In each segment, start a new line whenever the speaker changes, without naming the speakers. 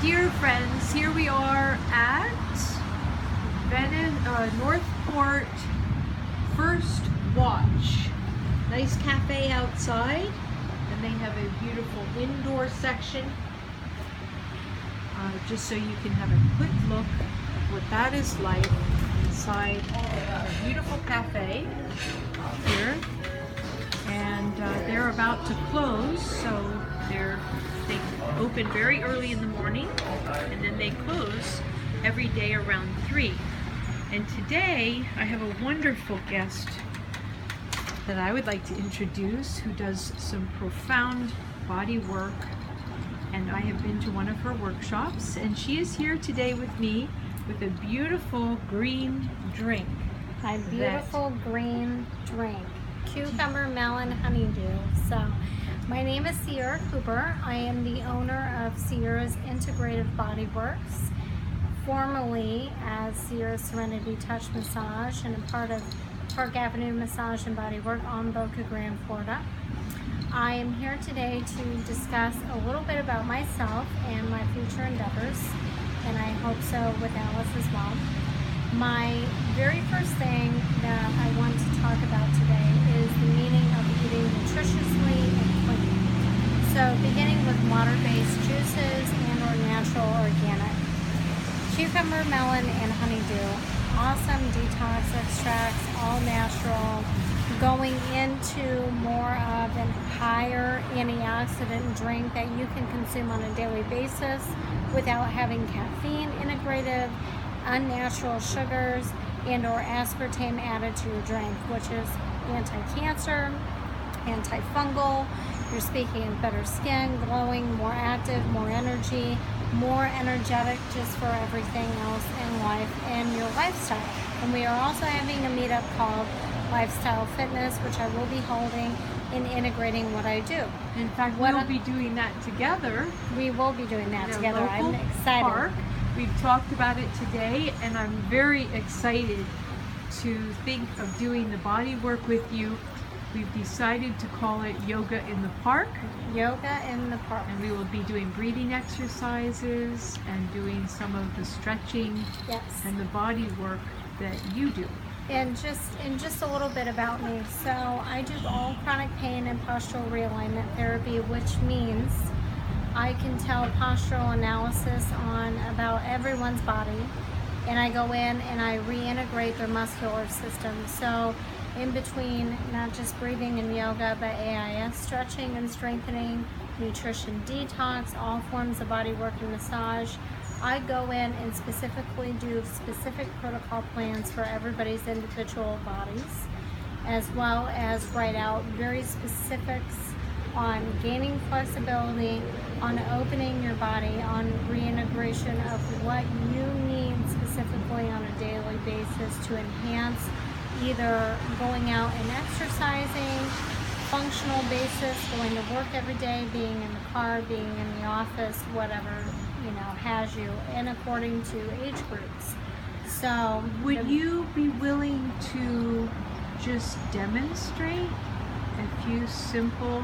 Dear friends, here we are at Northport First Watch. Nice cafe outside, and they have a beautiful indoor section. Just so you can have a quick look at what that is like inside a beautiful cafe here. And they're about to close, so they open very early in the morning, and then they close every day around 3. And today I have a wonderful guest that I would like to introduce, who does some profound body work, and I have been to one of her workshops, and she is here today with me with a beautiful green drink.
My beautiful green drink. Cucumber, melon, honeydew. So, my name is Sierra Cooper. I am the owner of Sierra's Integrative BodyWorX, formerly as Sierra Serenity Touch Massage, and a part of Park Avenue Massage and Bodywork on Boca Grande, Florida. I am here today to discuss a little bit about myself and my future endeavors, and I hope so with Alice as well. My very first thing that I want to talk about today is the meaning of eating nutritiously and clean. So beginning with water-based juices and or natural organic. Cucumber, melon, and honeydew. Awesome detox extracts, all natural. Going into more of an higher antioxidant drink that you can consume on a daily basis without having caffeine integrated, unnatural sugars, and or aspartame added to your drink, which is anti-cancer, antifungal. You're speaking of better skin, glowing, more active, more energy, more energetic just for everything else in life and your lifestyle. And we are also having a meetup called Lifestyle Fitness, which I will be holding and integrating what I do.
In fact, we'll be doing that together.
We will be doing that
in a
together.
local
I'm excited.
Park. We've talked about it today, and I'm very excited to think of doing the body work with you. We've decided to call it Yoga in the Park.
Yoga in the Park.
And we will be doing breathing exercises and doing some of the stretching and the body work that you do.
And just a little bit about me. So I do all chronic pain and postural realignment therapy, which means I can tell postural analysis on about everyone's body, and I go in and I reintegrate their muscular system. So in between not just breathing and yoga, but AIS stretching and strengthening, nutrition detox, all forms of body work and massage, I go in and specifically do specific protocol plans for everybody's individual bodies, as well as write out very specifics on gaining flexibility, on opening your body, on reintegration of what you need specifically on a daily basis to enhance either going out and exercising, functional basis, going to work every day, being in the car, being in the office, whatever, has you, and according to age groups. So
would you be willing to just demonstrate a few simple,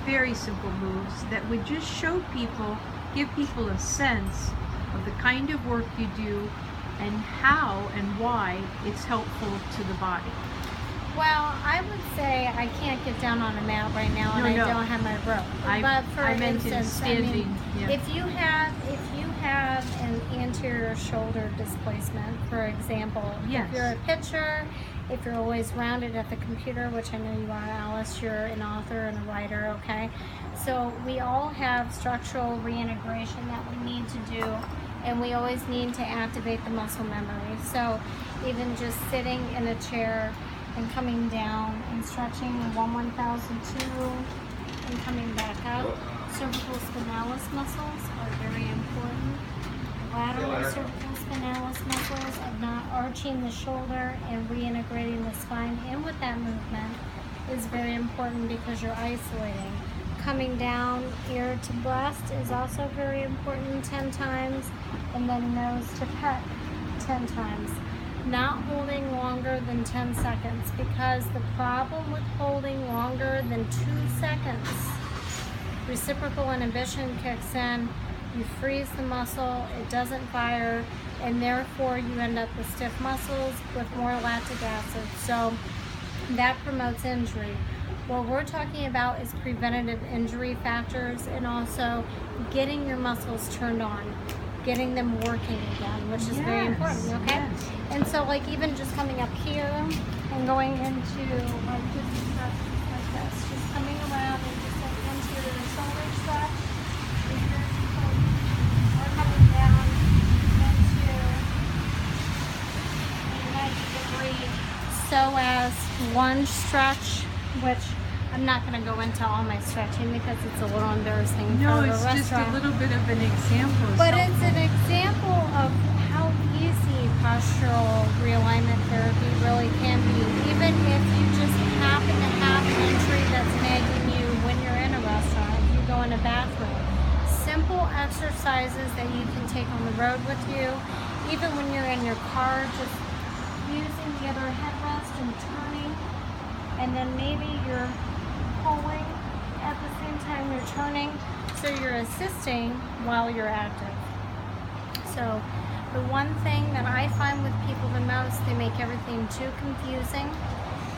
very simple moves that would just show people, give people a sense of the kind of work you do and how and why it's helpful to the body?
Well, I would say I can't get down on a mat right now, and I don't have my rope. But for instance, if you have an anterior shoulder displacement, for example, if you're a pitcher, if you're always rounded at the computer, which I know you are, Alice, you're an author and a writer, okay? So we all have structural reintegration that we need to do, and we always need to activate the muscle memory. So even just sitting in a chair and coming down and stretching the 1002 and coming back up. Cervical spinalis muscles are very important. Lateral cervical spinalis muscles of not arching the shoulder and reintegrating the spine in with that movement is very important because you're isolating. Coming down ear to breast is also very important 10 times, and then nose to peck 10 times. Not holding longer than 10 seconds, because the problem with holding longer than 2 seconds, reciprocal inhibition kicks in, you freeze the muscle, it doesn't fire, and therefore you end up with stiff muscles with more lactic acid. So that promotes injury. What we're talking about is preventative injury factors and also getting your muscles turned on, getting them working again, which is very important, okay?
Yes.
And so like even just coming up here and going into like just a stretch just like this, just coming around and just like into the shoulder stretch is very important. Or coming down into a 90-degree psoas lunge stretch, which I'm not going to go into all my stretching because it's a little embarrassing
No,
for a
it's just
restaurant.
a little bit of an example.
But it's an example of how easy postural realignment therapy really can be. Even if you just happen to have an injury that's nagging you when you're in a restaurant, if you go in a bathroom. Simple exercises that you can take on the road with you, even when you're in your car, just using the other headrest and turning, and then maybe you're pulling at the same time you're turning, so you're assisting while you're active. So the one thing that I find with people the most, they make everything too confusing.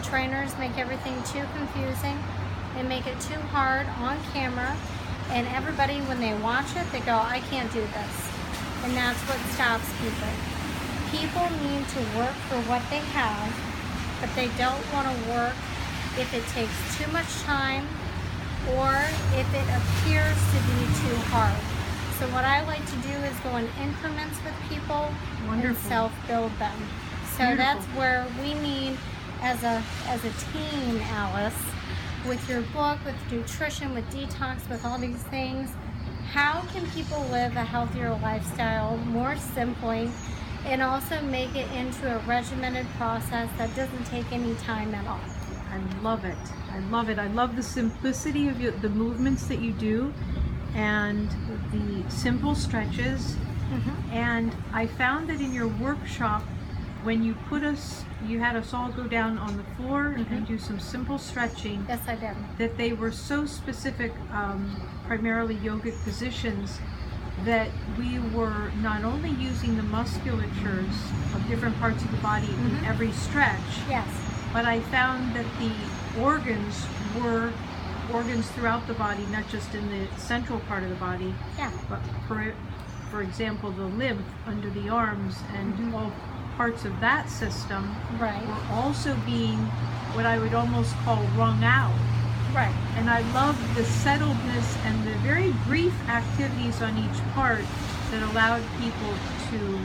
Trainers make everything too confusing. They make it too hard on camera, and everybody, when they watch it, they go, I can't do this. And that's what stops people. People need to work for what they have, but they don't want to work if it takes too much time or if it appears to be too hard. So what I like to do is go in increments with people and self-build them. So that's where we need, as a team, Alice, with your book, with nutrition, with detox, with all these things, how can people live a healthier lifestyle more simply and also make it into a regimented process that doesn't take any time at all?
I love it. I love it. I love the simplicity of the movements that you do and the simple stretches. And I found that in your workshop, when you you had us all go down on the floor and do some simple stretching.
Yes, I did.
That they were so specific, primarily yogic positions, that we were not only using the musculatures of different parts of the body in every stretch.
Yes.
But I found that the organs were organs throughout the body, not just in the central part of the body.
Yeah.
But for example, the lymph under the arms and all parts of that system
Right.
were also being what I would almost call wrung out.
Right.
And I love the settledness and the very brief activities on each part that allowed people to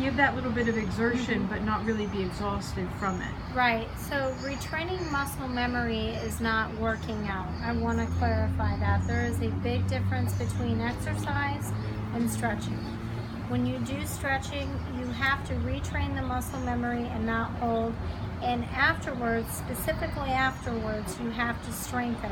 give that little bit of exertion but not really be exhausted from it.
Right. So retraining muscle memory is not working out. I want to clarify that. There is a big difference between exercise and stretching. When you do stretching, you have to retrain the muscle memory and not hold. And afterwards, specifically afterwards, you have to strengthen.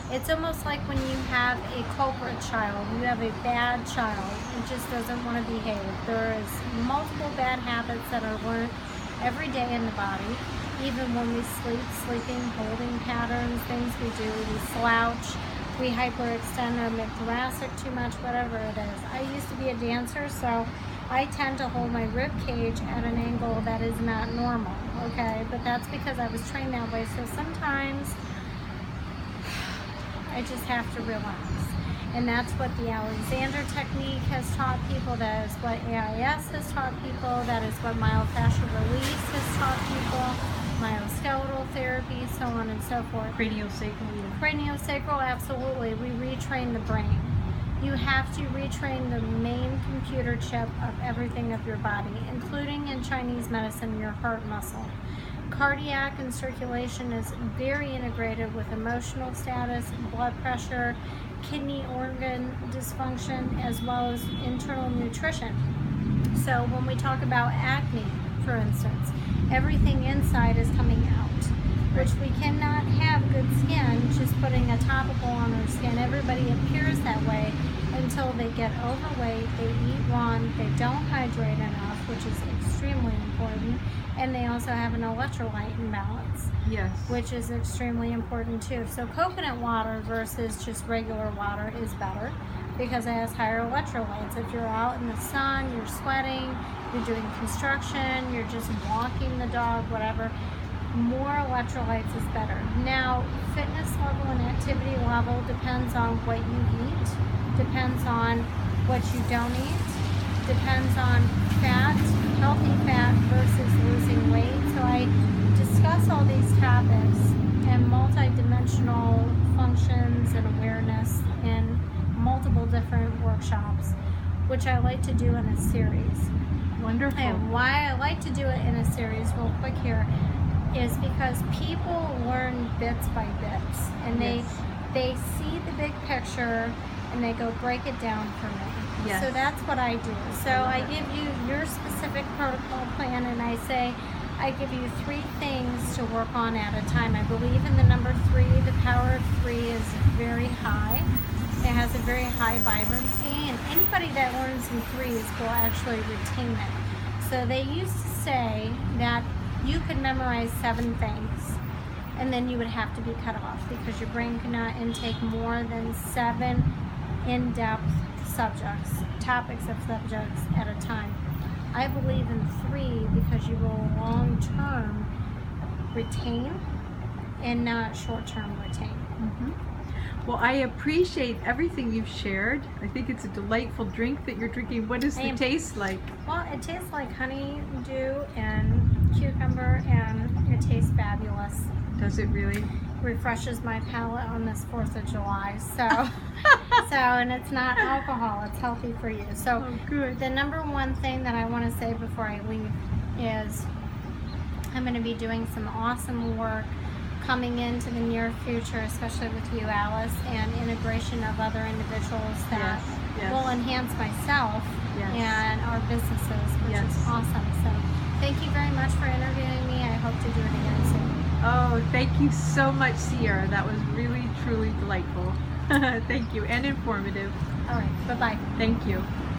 It's almost like when you have a culprit child, you have a bad child, it just doesn't want to behave. There is multiple bad habits that are learned every day in the body, even when we sleep, sleeping, holding patterns, things we do, we slouch, we hyperextend our mid-thoracic too much, whatever it is. I used to be a dancer, so I tend to hold my rib cage at an angle that is not normal, okay? But that's because I was trained that way, so sometimes I just have to relax. And that's what the Alexander technique has taught people, that is what AIS has taught people, that is what myofascial release has taught people, myoskeletal therapy, so on and so forth.
Craniosacral.
Craniosacral, absolutely. We retrain the brain. You have to retrain the main computer chip of everything of your body, including in Chinese medicine, your heart muscle. Cardiac and circulation is very integrated with emotional status, blood pressure, kidney organ dysfunction, as well as internal nutrition. So when we talk about acne, for instance, everything inside is coming out, which we cannot have good skin just putting a topical on our skin. Everybody appears that way until they get overweight, they eat wrong, they don't hydrate enough, which is extremely important, and they also have an electrolyte imbalance.
Yes.
Which is extremely important too. So coconut water versus just regular water is better. because it has higher electrolytes. If you're out in the sun, you're sweating, you're doing construction, you're just walking the dog, whatever, more electrolytes is better. Now, fitness level and activity level depends on what you eat, depends on what you don't eat, depends on fat, healthy fat versus losing weight. So I discuss all these topics and multi-dimensional functions and awareness in multiple different workshops, which I like to do in a series.
Wonderful.
And why I like to do it in a series, real quick here, is because people learn bits by bits, and they see the big picture and they go, break it down for me.
Yes.
So that's what I do. So I give you your specific protocol plan, and I say I give you 3 things to work on at a time. I believe in the number 3. The power of 3 is very high. It has a very high vibrancy, and anybody that learns in 3s will actually retain it. So they used to say that you could memorize 7 things, and then you would have to be cut off because your brain cannot intake more than 7 in-depth topics of subjects at a time. I believe in 3 because you will long-term retain and not short-term retain.
Well, I appreciate everything you've shared. I think it's a delightful drink that you're drinking. What does the taste like?
Well, it tastes like honeydew and cucumber, and it tastes fabulous.
Does it really?
Refreshes my palate on this 4th of July. And it's not alcohol, it's healthy for you. So
good.
The number 1 thing that I want to say before I leave is I'm going to be doing some awesome work coming into the near future, especially with you, Alice, and integration of other individuals that will enhance myself and our businesses, which is awesome. So thank you very much for interviewing me. I hope to do it again soon.
Oh, thank you so much, Sierra. That was really, truly delightful. Thank you, and informative.
All right, bye-bye.
Thank you.